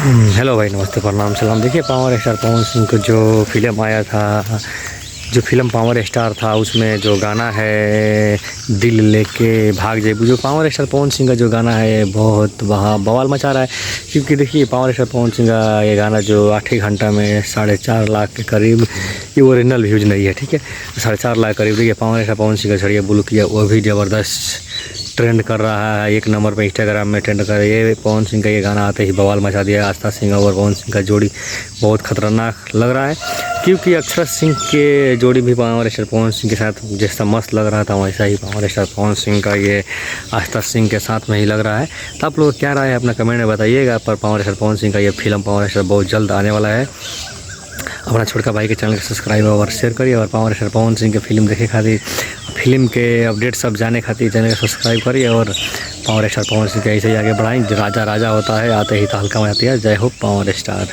Hello भाई, नमस्ते, प्रणाम, सलाम। देखिए, पावर स्टार पवन सिंह का जो फिल्म आया था, जो फिल्म पावर स्टार था, उसमें जो गाना है दिल लेके भाग जेबू, जो पावर स्टार पवन सिंह का जो गाना है बहुत वहाँ बवाल मचा रहा है। क्योंकि देखिए, पावर स्टार पवन सिंह का ये गाना जो 8 ही घंटा में 4.5 लाख के करीब, ये ओरिजिनल व्यूज नहीं है, ठीक है। 4.5 लाख करीब। देखिए, पावर स्टार पवन सिंह का छड़िया बुल किया, वो भी ज़बरदस्त ट्रेंड कर रहा है, 1 नंबर पे इंस्टाग्राम में ट्रेंड कर रहा है। ये पवन सिंह का ये गाना आते ही बवाल मचा दिया। आस्था सिंह और पवन सिंह का जोड़ी बहुत खतरनाक लग रहा है, क्योंकि अक्षर सिंह के जोड़ी भी पावर स्टार पवन सिंह के साथ जैसा मस्त लग रहा था, वैसा ही पावर स्टार पवन सिंह का ये आस्था सिंह के साथ में ही लग रहा है। तो आप लोग क्या राय है अपना कमेंट में बताइएगा। पर पावर स्टार पवन सिंह का ये फिल्म पावर स्टार बहुत जल्द आने वाला है। अपना छोटका भाई के चैनल को सब्सक्राइब और शेयर करिए, और पावर स्टार पवन सिंह के फिल्म देखे खातिर, फिल्म के अपडेट सब जाने खातिर चैनल को सब्सक्राइब करिए, और पावर स्टार पवन सिंह के ऐसे ही आगे बढ़ाएं। राजा राजा होता है, आते ही तहलका मचाती है। जय हो पावर स्टार।